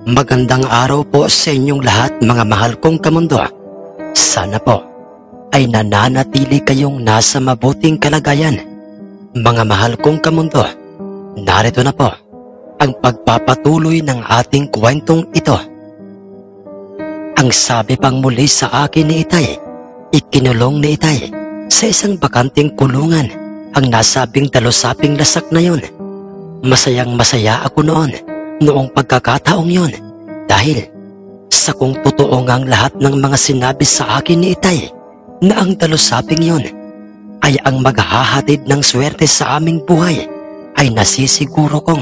Magandang araw po sa inyong lahat, mga mahal kong kamundo. Sana po ay nananatili kayong nasa mabuting kalagayan. Mga mahal kong kamundo, narito na po ang pagpapatuloy ng ating kwentong ito. Ang sabi pang muli sa akin ni Itay, ikinulong ni Itay sa isang bakanting kulungan ang nasabing dalusaping lasak na yon. Masayang masaya ako noong pagkakataong yon dahil sa kung totoo ngang lahat ng mga sinabi sa akin ni Itay na ang dalusaping yon ay ang maghahatid ng swerte sa aming buhay, ay nasisiguro kong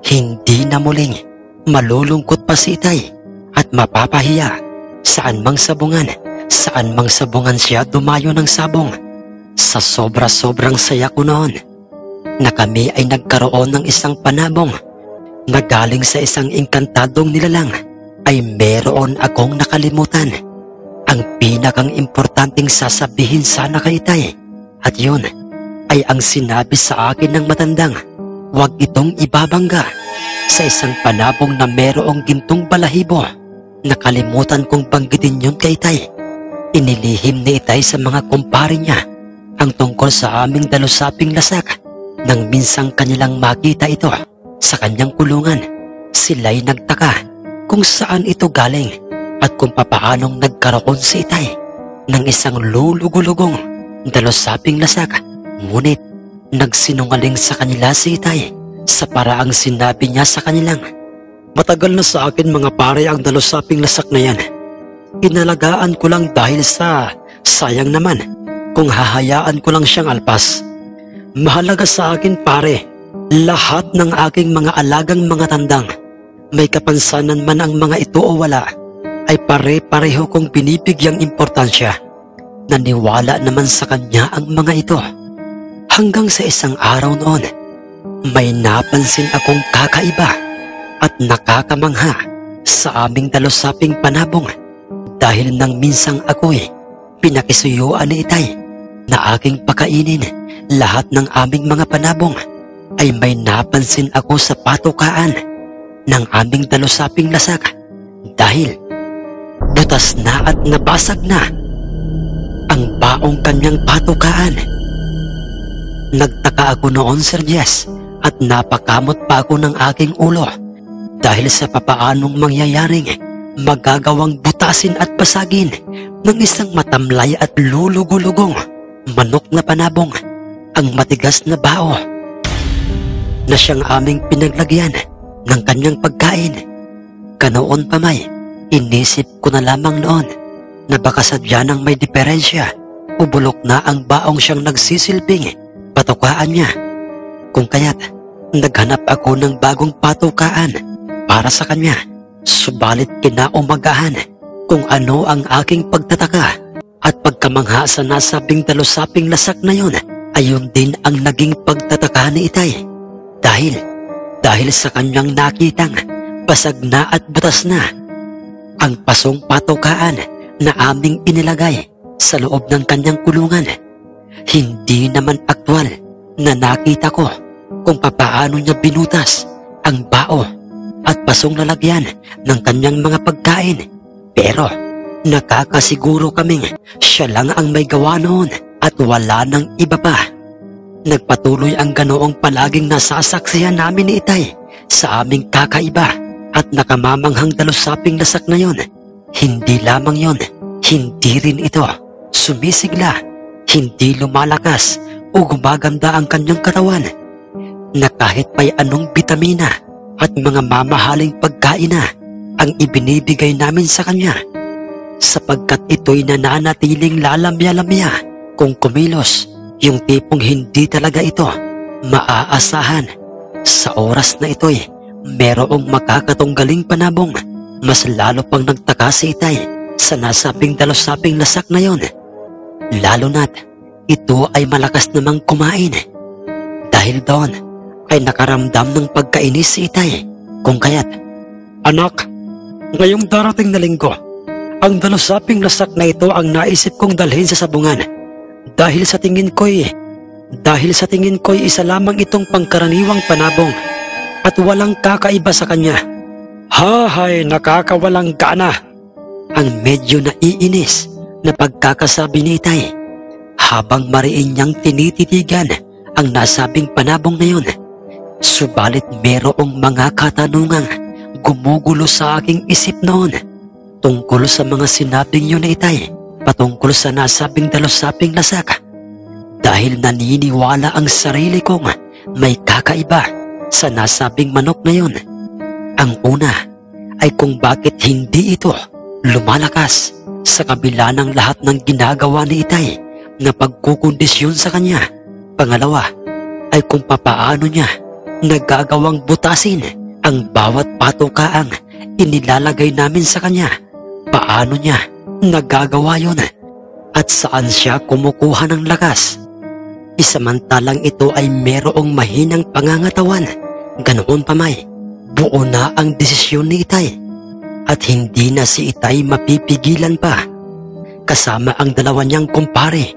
hindi na muling malulungkot pa si Itay at mapapahiya saan mang sabungan siya dumayo ng sabong. Sa sobra-sobrang saya ko noon na kami ay nagkaroon ng isang panabong na galing sa isang engkantadong nilalang, ay meron akong nakalimutan ang pinakang importanteng sasabihin sana kay Itay, at yun ay ang sinabi sa akin ng matandang huwag itong ibabangga sa isang panabong na merong gintong balahibo. Nakalimutan kong banggitin yun kay Itay. Inilihim ni Itay sa mga kumpare niya ang tungkol sa aming dalusaping lasak. Nang minsang kanilang makita ito sa kanyang kulungan, sila'y nagtaka kung saan ito galing at kung papaanong nagkaroon si Itay ng isang lulugulugong dalusaping lasak. Ngunit nagsinungaling sa kanila si Itay sa paraang sinabi niya sa kanilang, matagal na sa akin mga pare ang dalusaping lasak na yan. Inalagaan ko lang dahil sa sayang naman kung hahayaan ko lang siyang alpas. Mahalaga sa akin pare, lahat ng aking mga alagang mga tandang, may kapansanan man ang mga ito o wala, ay pare-pareho kong binibigyang importansya. Naniwala naman sa kanya ang mga ito. Hanggang sa isang araw noon, may napansin akong kakaiba at nakakamangha sa aming dalusaping panabong dahil nang minsang ako'y pinakisuyuan ni Itay na aking pakainin lahat ng aming mga panabong, ay may napansin ako sa patukaan ng aming dalusaping lasak dahil butas na at nabasag na ang baong kanyang patukaan. Nagtaka ako noon, Sir Jess, at napakamot pa ako ng aking ulo dahil sa papaanong mangyayaring magagawang butasin at basagin ng isang matamlay at lulugulugong manok na panabong ang matigas na bao na siyang aming pinaglagyan ng kanyang pagkain. Ganoon pa may inisip ko na lamang noon na baka sadya nang may diferensya o bulok na ang baong siyang nagsisilbing patukaan niya, kung kaya't naghanap ako ng bagong patukaan para sa kanya. Subalit kinaumagahan kung ano ang aking pagtataka at pagkamangha sa nasabing dalusaping lasak na yun, ayun din ang naging pagtataka ni Itay dahil sa kanyang nakitang basag na at butas na ang pasong patukaan na aming inilagay sa loob ng kanyang kulungan. Hindi naman aktwal na nakita ko kung papaano niya binutas ang bao at pasong lalagyan ng kanyang mga pagkain, pero nakakasiguro kaming siya lang ang may gawa noon at wala ng iba pa. Nagpatuloy ang ganoong palaging nasasaksihan namin ni Itay sa aming kakaiba at nakamamanghang dalusaping lasak na yon. Hindi lamang yon, hindi rin ito sumisigla, hindi lumalakas o gumaganda ang kanyang katawan, na kahit pa'y anong bitamina at mga mamahaling pagkain na ang ibinibigay namin sa kanya, sapagkat ito'y nananatiling lalamya-lamya kung kumilos, yung tipong hindi talaga ito maaasahan. Sa oras na ito'y merong makakatunggaling panabong. Mas lalo pang nagtaka si Itay sa nasabing dalusaping lasak na yon, lalo na't ito ay malakas namang kumain. Dahil doon ay nakaramdam ng pagkainis si Itay, kung kaya't, anak, ngayong darating na linggo, ang dalusaping lasak na ito ang naisip kong dalhin sa sabungan dahil sa tingin ko'y isa lamang itong pangkaraniwang panabong at walang kakaiba sa kanya. Hahay, nakakawalang gana! Ang medyo naiinis na pagkakasabi ni Itay habang mariin niyang tinititigan ang nasabing panabong na yun. Subalit merong mga katanungang gumugulo sa aking isip noon tungkol sa mga sinabing yun ni Itay patungkol sa nasabing dalusaping lasak. Dahil naniniwala ang sarili kong may kakaiba sa nasabing manok na yun. Ang una ay kung bakit hindi ito lumalakas sa kabila ng lahat ng ginagawa ni Itay na pagkukondisyon sa kanya. Pangalawa ay kung papaano niya nagagawang butasin ang bawat patukaang inilalagay namin sa kanya. Paano niya nagagawa yun at saan siya kumukuha ng lakas? Isamantalang ito ay merong mahinang pangangatawan. Ganoon pa may, buo na ang desisyon ni Itay at hindi na si Itay mapipigilan pa. Kasama ang dalawa niyang kumpare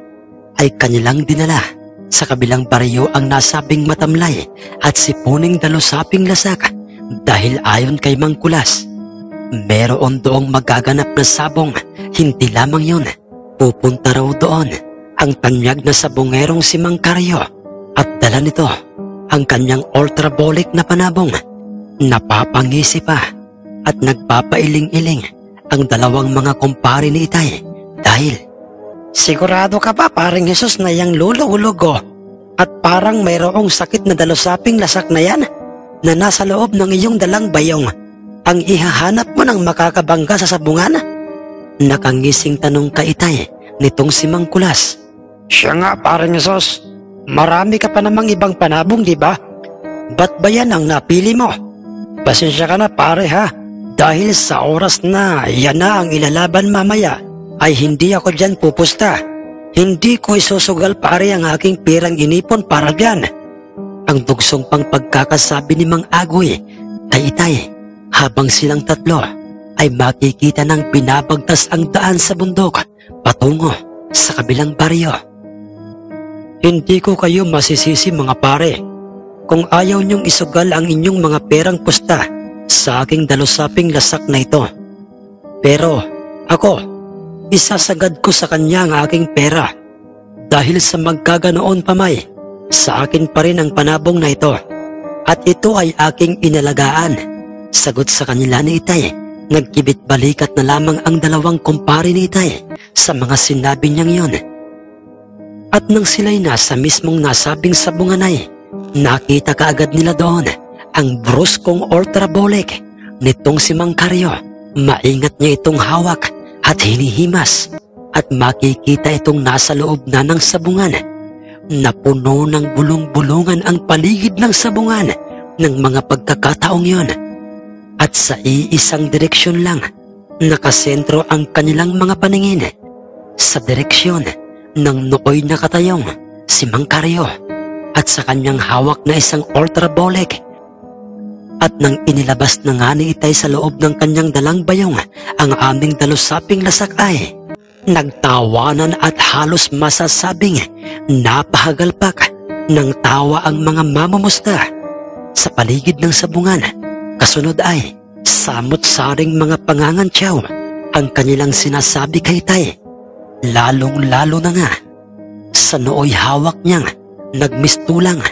ay kanilang dinala sa kabilang baryo ang nasabing matamlay at sipuning dalusaping lasak dahil ayon kay Mang Kulas, meron doong magaganap na sabong. Hindi lamang yun, pupunta raw doon ang tanyag na sabongerong si Mang Karyo at dala nito ang kanyang ultrabolic na panabong. Napapangisi pa at nagpapailing-iling ang dalawang mga kumpare ni Itay dahil, "Sigurado ka ba paring Jesus na yang luluhulog ko at parang mayroong sakit na dalusaping lasak na yan na nasa loob ng iyong dalang bayong ang ihahanap mo ng makakabangga sa sabungan?" Nakangising tanong kay Itay nitong si Mang Kulas. "Siya nga paring Jesus, marami ka pa namang ibang panabong, di ba? Ba't ba yan ang napili mo? Pasensya ka na pare ha, dahil sa oras na yan na ang ilalaban mamaya ay hindi ako dyan pupusta. Hindi ko isusugal pare ang aking pirang inipon para dyan." Ang dugsong pang pagkakasabi ni Mang Agoy kay Itay habang silang tatlo ay makikita ng pinabagtas ang daan sa bundok patungo sa kabilang baryo. "Hindi ko kayo masisisi mga pare kung ayaw niyong isugal ang inyong mga perang pusta sa aking dalusaping lasak na ito. Pero ako, isasagad ko sa kanya ang aking pera dahil sa magkaganoon pa may, sa akin pa rin ang panabong na ito at ito ay aking inalagaan." Sagot sa kanila ni Itay. Nagkibit balikat na lamang ang dalawang kumpare ni Itay sa mga sinabi niyang yon. At nang sila'y nasa mismong nasabing sabungan ay nakita kaagad nila doon ang bruskong ultrabolic nitong si Mang Karyo. Maingat niya itong hawak at hinihimas at makikita itong nasa loob na ng sabungan. Napuno ng bulong-bulungan ang paligid ng sabungan ng mga pagkakataong yon. At sa iisang direksyon lang, nakasentro ang kanilang mga paningin sa direksyon ng nooy nakatayong si Mang Karyo at sa kanyang hawak na isang ultrabolic. At nang inilabas na nga ni Itay sa loob ng kanyang dalang bayong ang aming dalusaping lasak ay nagtawanan at halos masasabing napahagalpak ng tawa ang mga mamumusta sa paligid ng sabungan. Kasunod ay samot-saring mga pangangantyaw ang kanilang sinasabi kay Itay. Lalong-lalo na nga sa nooy hawak niyang nagmistulang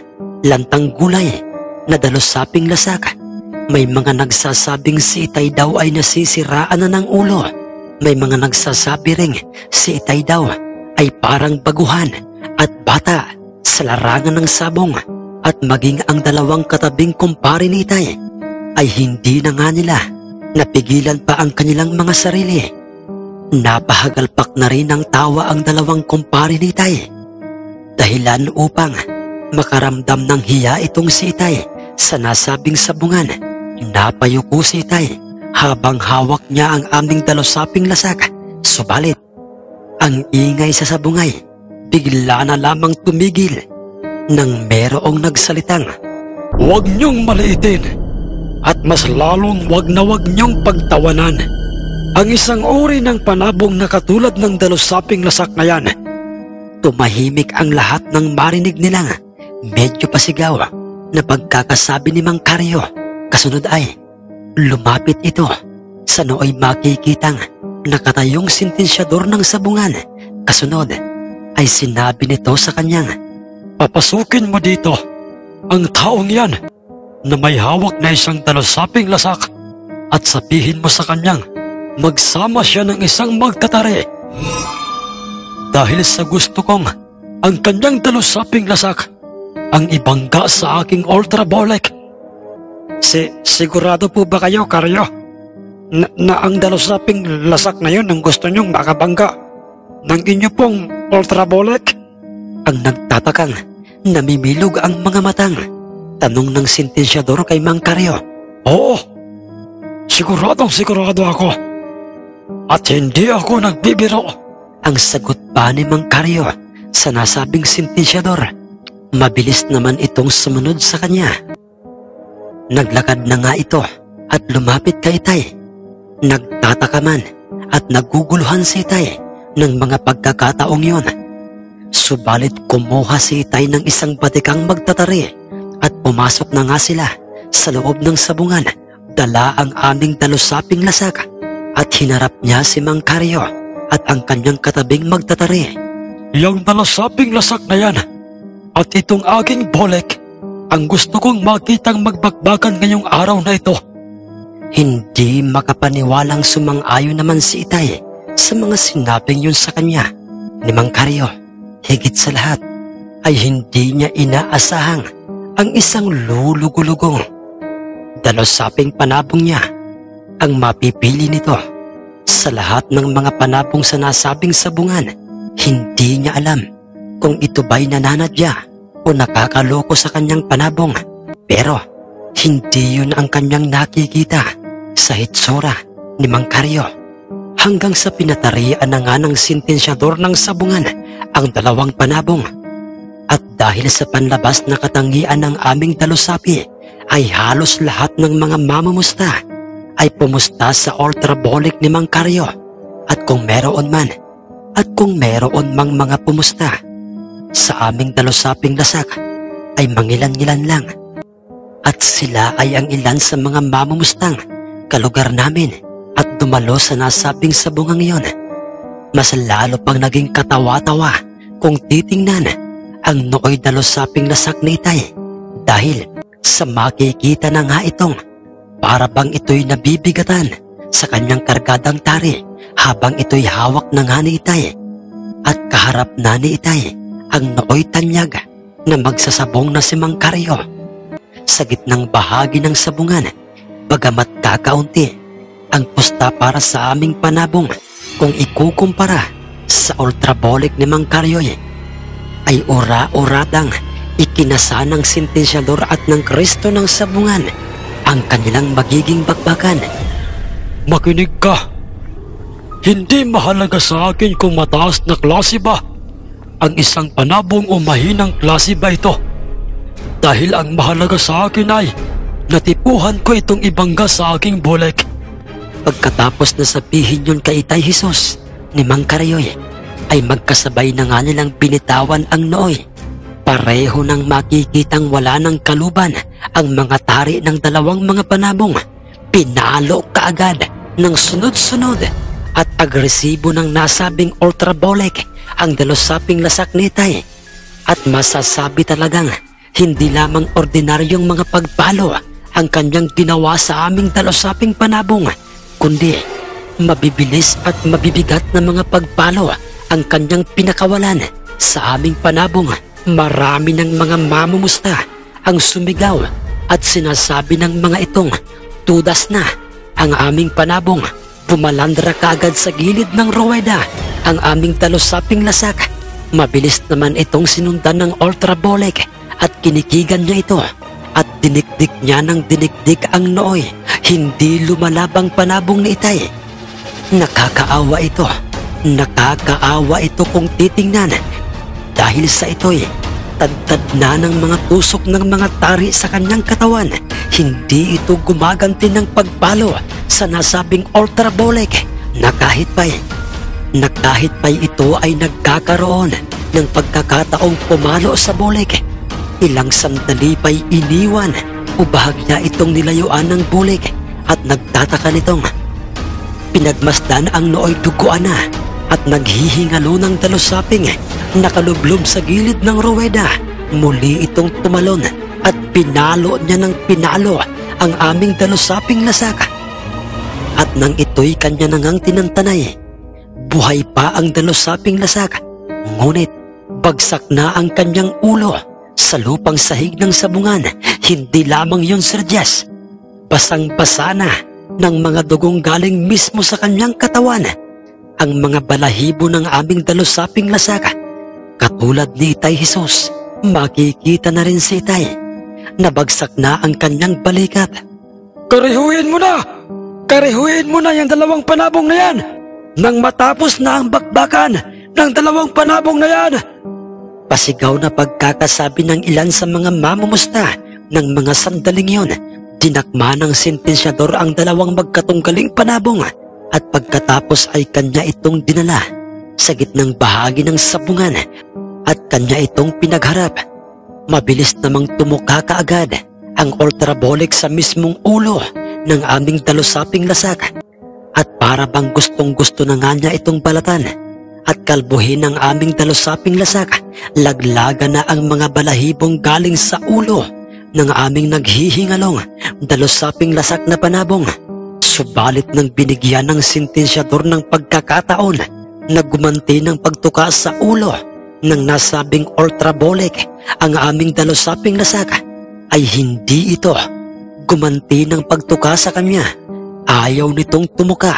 lantang gulay na dalusaping lasak. May mga nagsasabing si Itay daw ay nasisiraan na ng ulo. May mga nagsasabi ring si Itay daw ay parang baguhan at bata sa larangan ng sabong. At maging ang dalawang katabing kumpare ni Itay ay hindi na nga nila napigilan pa ang kanilang mga sarili. Napahagalpak na rin ng tawa ang dalawang kumpare ni Itay. Dahilan upang makaramdam ng hiya itong si Itay sa nasabing sabungan. Napayuko si Itay habang hawak niya ang aming dalusaping lasak. Subalit, ang ingay sa sabungay bigla na lamang tumigil nang merong nagsalitang, "Huwag niyong maliitin at mas lalong wag niyong pagtawanan ang isang uri ng panabong na katulad ng dalusaping lasak na yan." Tumahimik ang lahat ng marinig nilang medyo pasigaw na pagkakasabi ni Mang Karyo. Kasunod ay lumapit ito sa nooy makikitang nakatayong sentensyador ng sabungan. Kasunod ay sinabi nito sa kanyang, "Papasukin mo dito ang taong yan na may hawak na isang talusaping lasak at sabihin mo sa kanyang magsama siya ng isang magtatari. Dahil sa gusto kong ang kanyang talusaping lasak ang ibangga sa aking ultrabolic." Sigurado po ba kayo, Karyo, na ang dalusaping lasak na yun ang gusto nyong makabangga ng inyo pong ultrabolic? Ang nagtatakang namimilog ang mga matang tanong ng sentensyador kay Mang Karyo. "Oo, sigurado ako. At hindi ako nagbibiro," ang sagot pa ni Mang Karyo sa nasabing sentensyador. Mabilis naman itong sumunod sa kanya. Naglakad na nga ito at lumapit kay Itay. Nagtataka man at naguguluhan si Itay ng mga pagkakataong yon. Subalit kumuha si Itay ng isang batikang magtatari at pumasok na nga sila sa loob ng sabungan. Dala ang aming dalusaping lasak at hinarap niya si Mang Karyo at ang kanyang katabing magtatari. "Yang dalusaping lasak na yan at itong aking bolek ang gusto kong makitang magbakbakan ngayong araw na ito." Hindi makapaniwalang sumang-ayon naman si Itay sa mga sinabing yun sa kanya ni Mang Karyo. Higit sa lahat ay hindi niya inaasahang ang isang lulugulugong dalusaping panabong niya ang mapipili nito. Sa lahat ng mga panabong sa nasabing sabungan, hindi niya alam kung ito ba'y nananadya o nakakaloko sa kanyang panabong. Pero hindi yun ang kanyang nakikita sa hitsura ni Mang Karyo. Hanggang sa pinatarian na nga ng sentensyador ng sabungan ang dalawang panabong. At dahil sa panlabas na katangian ng aming dalusapi, ay halos lahat ng mga mamumusta ay pumusta sa ultrabolic ni Mang Karyo. At kung meron mang mga pumusta sa aming dalusaping lasak, ay mangilan-ngilan lang. At sila ay ang ilan sa mga mamumustang kalugar namin at dumalo sa nasabing sabungang iyon. Mas lalo pang naging katawa-tawa kung titingnan ang nooy dalusaping lasak ni Itay, dahil sa makikita na nga itong para bang ito'y nabibigatan sa kanyang kargadang tari habang ito'y hawak na nga ni Itay. At kaharap na ni Itay ang nooy tanyag na magsasabong na si Mang Karyo. Sa gitnang bahagi ng sabungan, bagamat kakaunti ang pusta para sa aming panabong, kung ikukumpara sa ultrabolic ni Mang Karyo, ay ora-oradang ikinasa ng sentensyador at ng Kristo ng sabungan ang kanilang magiging bakbakan. "Makinig ka. Hindi mahalaga sa akin kung mataas na klase ba ang isang panabong o mahinang klase ba ito. Dahil ang mahalaga sa akin ay natipuhan ko itong ibangga sa aking bolek." Pagkatapos na sabihin yun kay Itay Jesus ni Mang Karyo, ay magkasabay na nga nilang binitawan ang nooy. Pareho nang makikitang wala ng kaluban ang mga tari ng dalawang mga panabong. Pinalo kaagad ng sunod-sunod at agresibo ng nasabing ultrabolic ang dalusaping lasak ni Itay. At masasabi talagang hindi lamang ordinaryong mga pagpalo ang kanyang ginawa sa aming dalusaping panabong, kundi mabibilis at mabibigat na mga pagpalo ang kanyang pinakawalan sa aming panabong. Marami ng mga mamumusta ang sumigaw at sinasabi ng mga itong tudas na ang aming panabong. Pumalandra kaagad sa gilid ng ruweda ang aming dalusaping lasak. Mabilis naman itong sinundan ng ultrabolic at kinikigan niya ito at dinikdik niya ng dinikdik ang nooy. Hindi lumalabang panabong ni Itay. Nakakaawa ito kung titingnan, dahil sa ito'y tadtad na ng mga tusok ng mga tari sa kanyang katawan. Hindi ito gumaganti ng pagpalo sa nasabing ultrabolic na kahit pa'y ito ay nagkakaroon ng pagkakataong pumalo sa bolik. Ilang sandali pa'y iniwan o bahagya itong nilayuan ng bulig at nagtataka nitong pinagmasdan ang nooy duguan na at naghihingalo ng dalusaping nakalublob sa gilid ng ruweda. Muli itong tumalon at pinalo niya ng pinalo ang aming dalusaping lasak. At nang ito'y kanya nangang tinantanay, buhay pa ang dalusaping lasak, ngunit bagsak na ang kanyang ulo sa lupang sahig ng sabungan. Hindi lamang yun, Sir Jess, basang-basa na ng mga dugong galing mismo sa kanyang katawan ang mga balahibo ng aming dalusaping lasak. Katulad ni Itay Jesus, makikita na rin si Itay na bagsak na ang kanyang balikat. Karihuin mo na! Karihuin mo na yung dalawang panabong na yan! Nang matapos na ang bakbakan ng dalawang panabong na yan! Pasigaw na pagkakasabi ng ilan sa mga mamumusta ng mga sandaling yon. Dinakma ng sentensyador ang dalawang magkatunggaling panabong at pagkatapos ay kanya itong dinala sa gitnang bahagi ng sabungan at kanya itong pinagharap. Mabilis namang tumuka kaagad ang ultrabolic sa mismong ulo ng aming dalusaping lasak at para bang gustong-gusto na nga niya itong balatan at kalbuhin ng aming dalusaping lasak. Laglaga na ang mga balahibong galing sa ulo ng aming naghihingalong dalusaping lasak na panabong. Subalit nang binigyan ng sentensyador ng pagkakataon na gumanti ng pagtuka sa ulo ng nasabing ultrabolic ang aming dalusaping lasak, ay hindi ito gumanti ng pagtuka sa kanya. Ayaw nitong tumuka.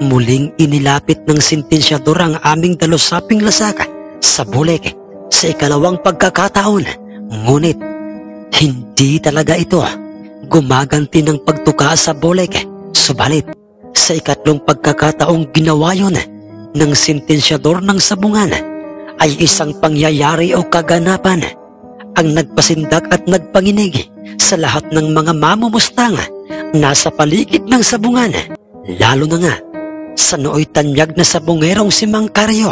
Muling inilapit ng sentensyador ang aming dalusaping lasak sa bulik sa ikalawang pagkakataon, ngunit hindi talaga ito gumaganti ng pagtuka sa bulik. Subalit sa ikatlong pagkakataong ginawa yun ng sentensyador ng sabungan, ay isang pangyayari o kaganapan ang nagpasindak at nagpanginig sa lahat ng mga mamumustang nasa paligid ng sabungan, lalo na nga sa nooy tanyag na sabungerong si Mang Caryo.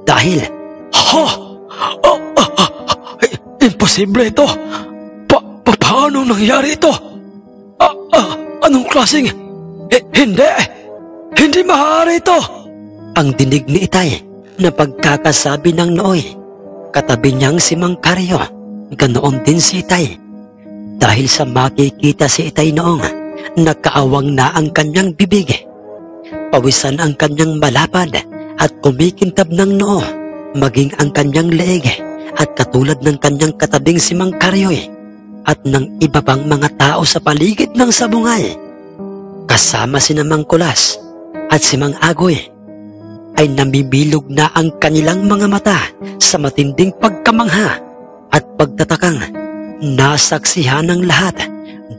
Dahil imposible ito! Paano nangyari ito? Anong klaseng... Hindi maaari ito! Ang dinig ni Itay na pagkakasabi ng nooy. Katabi niyang si Mang Caryo, ganoon din si Itay. Dahil sa makikita si Itay noong nakaawang na ang kanyang bibig, pawisan ang kanyang malapad at kumikintab ng noo, maging ang kanyang leeg, at katulad ng kanyang katabing si Mang Caryo'y at ng iba pang mga tao sa paligid ng sabungay, kasama si Mang Kulas at si Mang Agoy, ay namibilog na ang kanilang mga mata sa matinding pagkamangha at pagtatakang nasaksihan ng lahat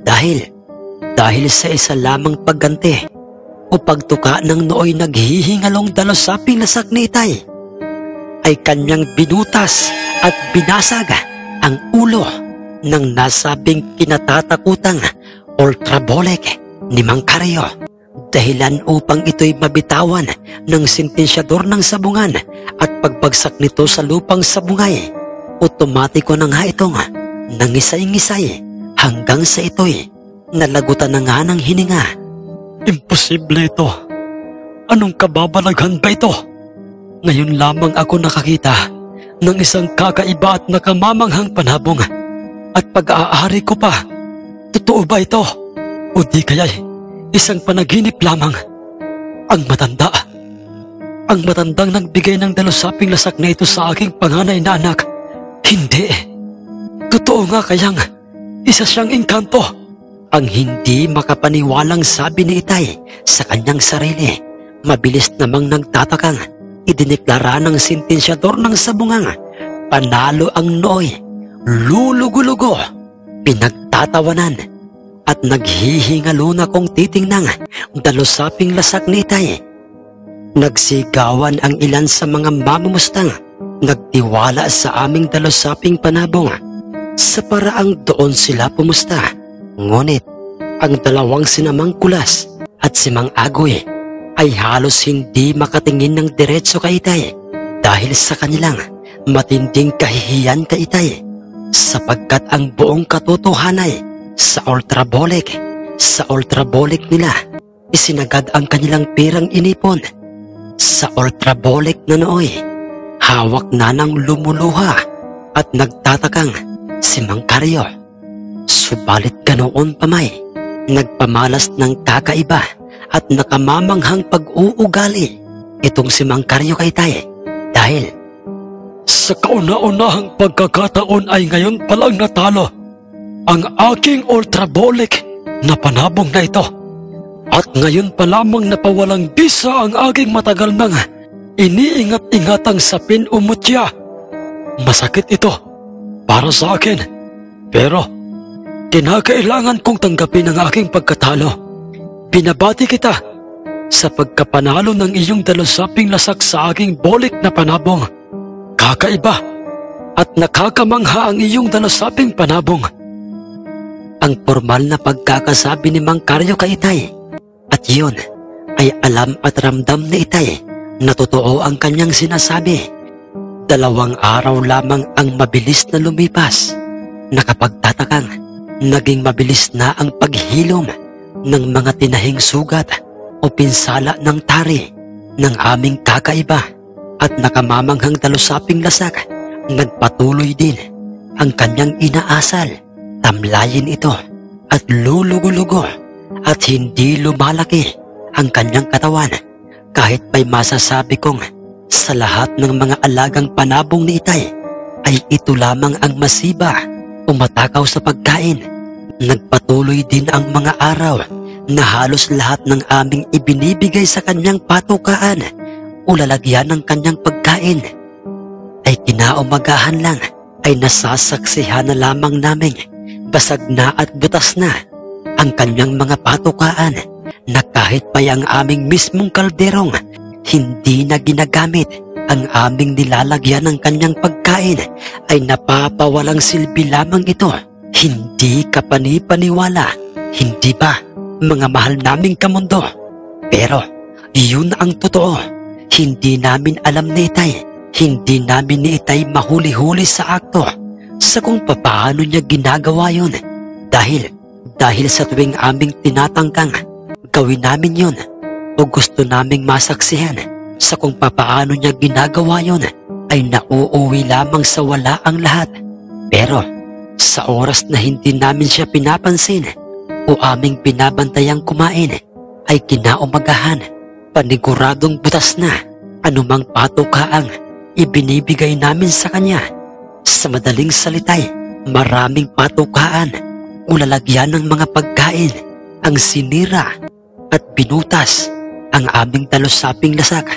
dahil sa isa lamang pagganti o pagtuka ng nooy naghihingalong dalusaping lasak ni Itay, ay kanyang binutas at binasag ang ulo ng nasabing kinatatakutang ultrabolic ni Mang Caryo, dahilan upang ito'y mabitawan ng sentensyador ng sabungan at pagbagsak nito sa lupang sabungay. Otomatiko na nga itong nangisay-ngisay hanggang sa ito'y nalagutan na nga ng hininga. Imposible ito! Anong kababalaghan ba ito? Ngayon lamang ako nakakita ng isang kakaiba at nakamamanghang panabong at pag-aari ko pa. Totoo ba ito? O di kaya'y isang panaginip lamang? Ang matandang nagbigay ng dalusaping lasak na ito sa aking panganay na anak. Hindi. Totoo nga kayang isa siyang engkanto. Ang hindi makapaniwalang sabi ni Itay sa kanyang sarili. Mabilis namang nagtatakang idineklara ng sentensyador ng sabungang panalo ang nooy. Lulugo-lugo, pinagtatawanan at naghihingalo na kung titingnang dalusaping lasak ni Itay. Nagsigawan ang ilan sa mga mamumustang nagtiwala sa aming dalusaping panabong sa paraang doon sila pumusta. Ngunit ang dalawang si Mang Kulas at si Mang Agoy ay halos hindi makatingin ng diretso kay Itay dahil sa kanilang matinding kahihiyan kay Itay. sapagkat ang buong katotohanay sa ultrabolic nila, isinagad ang kanilang pirang inipon. Sa ultrabolic na nooy, hawak na ng lumuluha at nagtatakang si Mang Karyo. Subalit ganoon pa may nagpamalas ng kakaiba at nakamamanghang pag-uugali itong si Mang Karyo kay Tay, dahil sa kauna-unahang pagkakataon ay ngayon palang natalo ang aking ultrabolic na panabong na ito. At ngayon pa lamang napawalang bisa ang aking matagal nang iniingat-ingatang sapin o mutya. Masakit ito para sa akin, pero kinakailangan kong tanggapin ang aking pagkatalo. Binabati kita sa pagkapanalo ng iyong dalusaping lasak sa aking bolik na panabong. Kakaiba at nakakamangha ang iyong dalusaping panabong. Ang formal na pagkakasabi ni Mang Karyo kay Itay, at yun ay alam at ramdam ni Itay na totoo ang kanyang sinasabi. 2 araw lamang ang mabilis na lumipas. Nakapagtatakang naging mabilis na ang paghilom ng mga tinahing sugat o pinsala ng tari ng aming kakaiba, at nakamamanghang dalusaping lasak. Nagpatuloy din ang kanyang inaasal. Tamlayin ito at lulugo-lugo at hindi lumalaki ang kanyang katawan, kahit may masasabi kong sa lahat ng mga alagang panabong ni Itay ay ito lamang ang masiba o matakaw sa pagkain. Nagpatuloy din ang mga araw na halos lahat ng aming ibinibigay sa kanyang patukaan o lalagyan ng kanyang pagkain ay kinaumagahan lang ay nasasaksihan na lamang namin basag na at butas na ang kanyang mga patukaan, na kahit pa ang aming mismong kalderong hindi na ginagamit ang aming nilalagyan ng kanyang pagkain ay napapawalang silbi lamang ito. Hindi ka panipaniwala, hindi ba, mga mahal naming kamundo? Pero yun ang totoo. Hindi namin alam ni Itay, hindi namin ni Itay mahuli-huli sa akto sa kung papaano niya ginagawa yun, dahil sa tuwing aming tinatangkang gawin namin yun o gusto naming masaksihan sa kung papaano niya ginagawa yun, ay nauuwi lamang sa wala ang lahat. Pero sa oras na hindi namin siya pinapansin o aming binabantayang kumain ay kinaumagahan, paniguradong butas na anumang patukaang ibinibigay namin sa kanya. Sa madaling salitay, maraming patukaan o lalagyan ng mga pagkain ang sinira at binutas ang aming dalusaping lasak.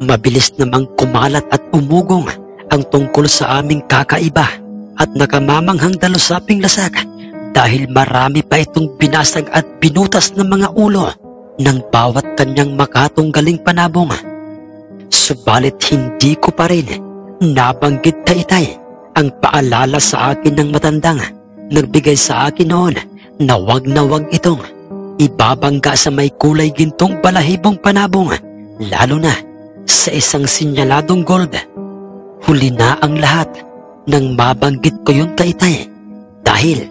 Mabilis namang kumalat at umugong ang tungkol sa aming kakaiba at nakamamanghang dalusaping lasak, dahil marami pa itong binasag at binutas ng mga ulo ng bawat kanyang makatunggaling panabong. Subalit hindi ko pa rin nabanggit kay Itay ang paalala sa akin ng matandang nagbigay sa akin noon na wag itong ibabangga sa may kulay gintong balahibong panabong, lalo na sa isang sinyaladong gold. Huli na ang lahat nang mabanggit ko yun kay Itay, dahil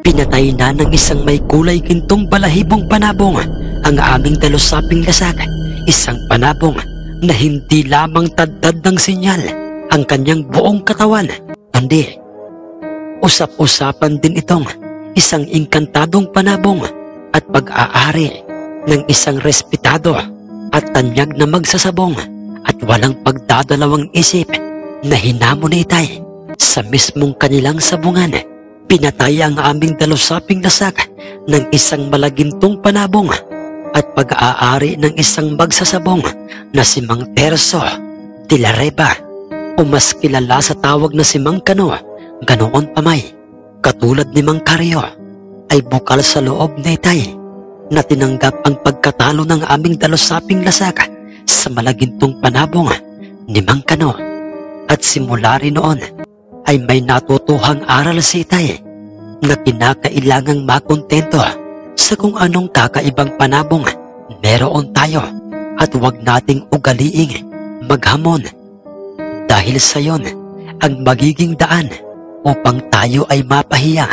pinatay na ng isang may kulay gintong balahibong panabong ang aming dalusaping lasak. Isang panabong na hindi lamang tadtad ng sinyal ang kanyang buong katawan, kundi usap-usapan din itong isang inkantadong panabong at pag-aari ng isang respetado at tanyag na magsasabong at walang pagdadalawang isip na hinamon ni Itay sa mismong kanilang sabungan. Pinatay ang aming dalusaping lasak ng isang malagintong panabong at pag-aari ng isang magsasabong na si Mang Terso de la Reba, o mas kilala sa tawag na si Mang Kano. Ganoon pa may, katulad ni Mang Karyo, ay bukal sa loob ni Itay na tinanggap ang pagkatalo ng aming dalusaping lasak sa malagintong panabong ni Mang Kano. At simula rin noon ay may natutuhang aral si Itay na kinakailangang makontento sa kung anong kakaibang panabong meron tayo, at huwag nating ugaliing maghamon, dahil sa yon ang magiging daan upang tayo ay mapahiya.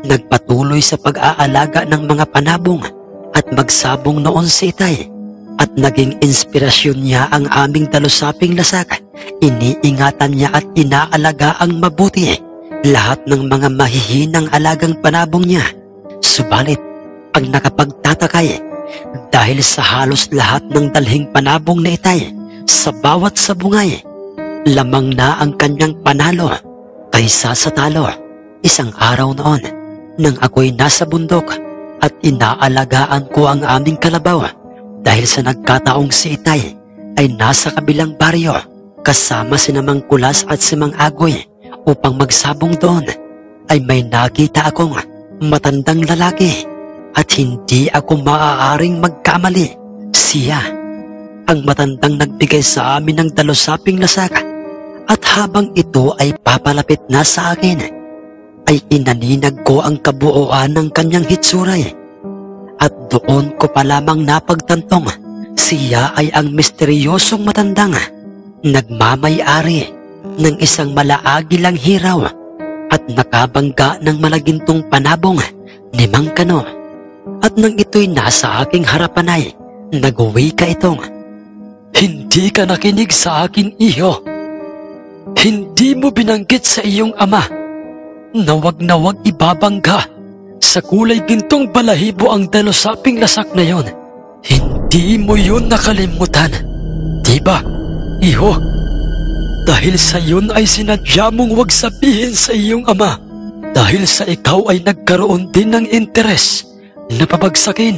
Nagpatuloy sa pag-aalaga ng mga panabong at magsabong noon si Itay, at naging inspirasyon niya ang aming dalusaping lasak. Iniingatan niya at inaalagaang mabuti lahat ng mga mahihinang alagang panabong niya. Subalit, ang nakapagtatakay, dahil sa halos lahat ng dalhing panabong na Itay, sa bawat sabungay, lamang na ang kanyang panalo kaysa sa talo. Isang araw noon, nang ako'y nasa bundok at inaalagaan ko ang aming kalabaw, dahil sa nagkataong si Itay ay nasa kabilang baryo kasama si Mang Kulas at si Mang Agoy upang magsabong doon, ay may nakita akong matandang lalaki at hindi ako maaaring magkamali. Siya ang matandang nagbigay sa amin ng dalusaping lasak, at habang ito ay papalapit na sa akin, ay inaninag ko ang kabuuan ng kanyang hitsuray. At doon ko pa lamang napagtantong siya ay ang misteryosong matandang nagmamay-ari ng isang malaagilang hiraw at nakabangga ng malagintong panabong ni Mang Kano. At nang ito'y nasa aking harapan ay nag-uwi ka itong, Hindi ka nakinig sa akin, iho. Hindi mo binanggit sa iyong ama na wag ibabangga sa kulay gintong balahibo ang dalusaping lasak na yon. Hindi mo yun nakalimutan, diba, iho? Dahil sa yun ay sinadya mong wag sabihin sa iyong ama, dahil sa ikaw ay nagkaroon din ng interes na pabagsakin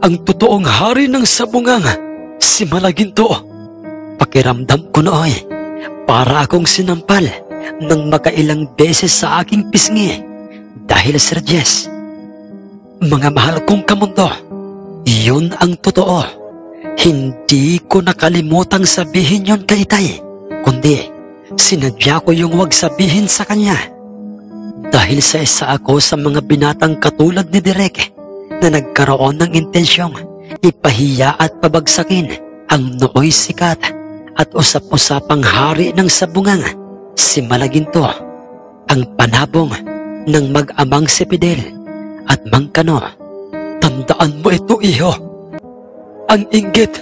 ang totoong hari ng sabungang, si Malaginto. Pakiramdam ko nooy, para akong sinampal ng makailang beses sa aking pisngi. Dahil Sir Jess, mga mahal kong kamundo, yun ang totoo. Hindi ko nakalimutang sabihin yon kay Itay, kundi sinadya ko yung wag sabihin sa kanya. Dahil sa isa ako sa mga binatang katulad ni Direk na nagkaroon ng intensyong ipahiya at pabagsakin ang nooy sikat at usap-usapang hari ng sabungang, si Malaginto, ang panabong ng mag-amang si Fidel at Mang Kano. Tandaan mo ito, iho. Ang inggit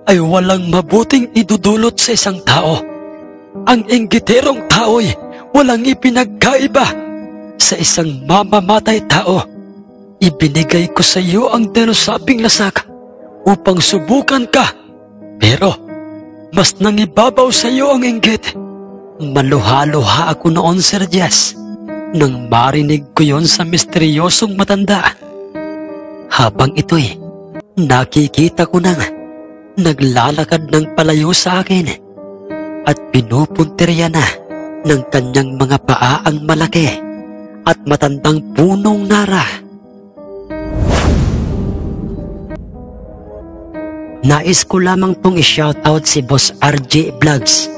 ay walang mabuting idudulot sa isang tao. Ang inggiterong tao'y walang ipinagkaiba sa isang mamamatay tao. Ibinigay ko sa iyo ang dalusaping lasak upang subukan ka, pero mas nangibabaw sa iyo ang inggit. Maluha-luha ako noon, Sir Jess, nang marinig ko yon sa misteryosong matanda. Habang ito'y nakikita ko nang naglalakad ng palayo sa akin at pinupuntirya na ng kanyang mga paa ang malaki at matandang punong nara. Nais ko lamang pong i-shoutout si Boss RJ Vlogs.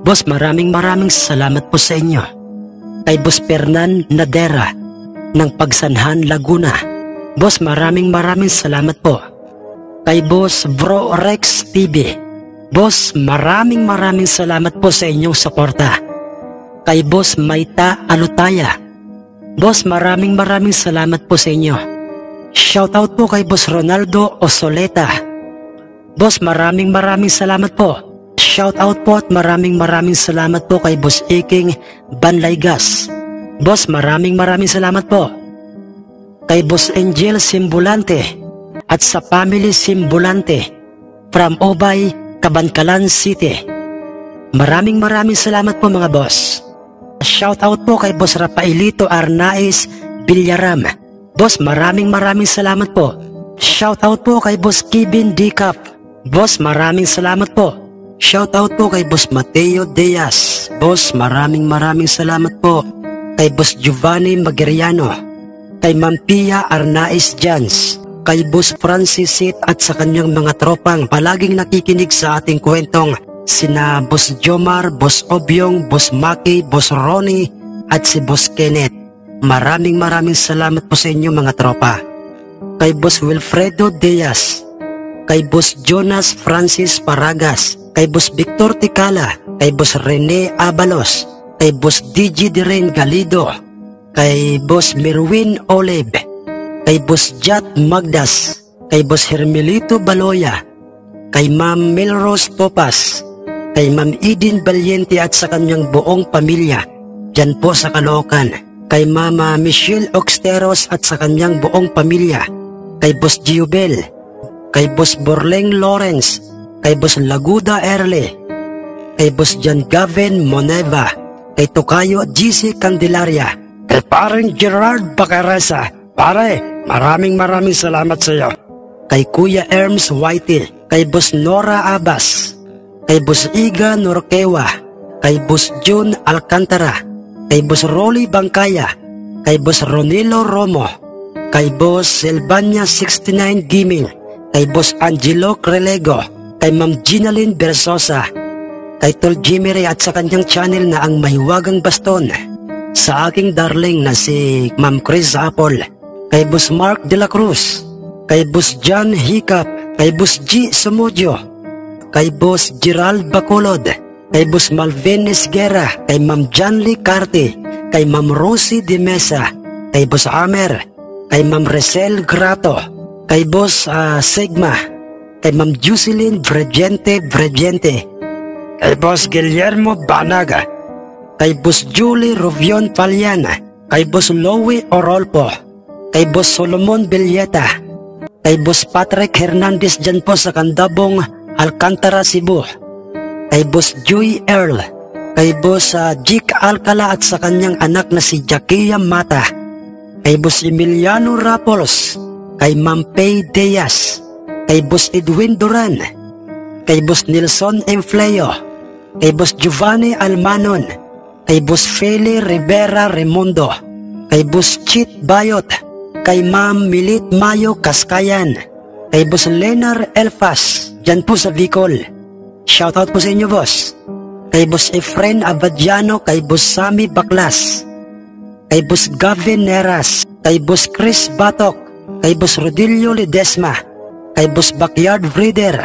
Boss, maraming salamat po sa inyo. Kay Boss Fernan Nadera ng Pagsanhan, Laguna. Boss, maraming salamat po. Kay Boss Bro Rex TV. Boss, maraming salamat po sa inyong suporta. Kay Boss Maita Alutaya. Boss, maraming salamat po sa inyo. Shoutout po kay Boss Ronaldo Osoleta. Boss, maraming salamat po. Shoutout po at maraming salamat po kay Boss Iking Banlaygas. Boss, maraming salamat po. Kay Boss Angel Simbulante at sa Family Simbulante from Obay, Cabancalan City. Maraming salamat po mga boss. Shoutout po kay Boss Rafaelito Arnaiz Villaram. Boss, maraming salamat po. Shoutout po kay Boss Kevin Dicap. Boss, maraming salamat po. Shoutout po kay Boss Mateo Diaz. Boss, maraming salamat po. Kay Boss Giovanni Magiriano. Kay Ma'am Pia Arnaiz Jans. Kay Boss Francis Sit at sa kanyang mga tropang palaging nakikinig sa ating kwentong, sina Boss Jomar, Boss Obyong, Boss Maki, Boss Ronnie at si Boss Kenneth. Maraming salamat po sa inyo mga tropa. Kay Boss Wilfredo Diaz. Kay Boss Jonas Francis Paragas, kay Boss Victor Ticala, kay Boss Rene Abalos, kay Boss DJ Diren Galido, kay Boss Merwin Olive, kay Boss Jat Magdas, kay Boss Hermelito Baloya, kay Ma'am Melrose Popas, kay Ma'am Eden Valiente at sa kanyang buong pamilya dyan po sa Caloocan, kay Mama Michelle Oxteros at sa kanyang buong pamilya, kay Boss Giobel, kay Boss Borleng Lawrence, kay Boss Laguda Erle, kay Boss John Gavin Moneva, kay Tokayo GC Candelaria, kay Parang Gerard Bacaresa. Pare, maraming salamat sa iyo. Kay Kuya Erms Whitey, kay Boss Nora Abbas, kay Boss Iga Norquewa, kay Boss June Alcantara, kay Boss Rolly Bangkaya, kay Boss Ronilo Romo, kay Boss Silvania 69 Gaming, kay Boss Angelo Crelego, kay Ma'am Ginalyn Bersosa, kay Tol Jimmy Ray at sa kanyang channel na ang Mahiwagang Baston, sa aking darling na si Ma'am Chris Apple, kay Boss Mark De La Cruz, kay Boss John Hiccup, kay Boss G Sumudio, kay Boss Gerald Bacolod, kay Boss Malvin Esguera, kay Ma'am Janly Carte, kay Ma'am Rosie De Mesa, kay Boss Amer, kay Ma'am Resel Grato, kay Boss Sigma, kay Ma'am Jocelyn Bregente, kay Boss Guillermo Banaga, kay Boss Julie Rubion Paliana, kay Boss Lowy Orolpo, kay Boss Solomon Villeta, kay Boss Patrick Hernandez dyan po sa Candabong, Alcantara, Cebu, kay Boss Joy Earl, kay Boss Jik Alcala at sa kanyang anak na si Jackia Mata, kay Boss Emiliano Rapols, kay Ma'am Pay Diaz, kay Boss Edwin Duran, kay Boss Nelson Enfleo, kay Boss Giovanni Almanon, kay Boss Feli Rivera Remundo, kay Boss Chit Bayot, kay Ma'am Milit Mayo Kaskayan, kay Boss Lenar Elfas, dyan po sa Bicol. Shoutout po sa inyo, boss. Kay Boss Efren Abadiano, kay Boss Sammy Baklas, kay Boss Gavin Neras, kay Boss Chris Batok, kay Boss Rodilio Ledesma, kay Boss Backyard Breeder,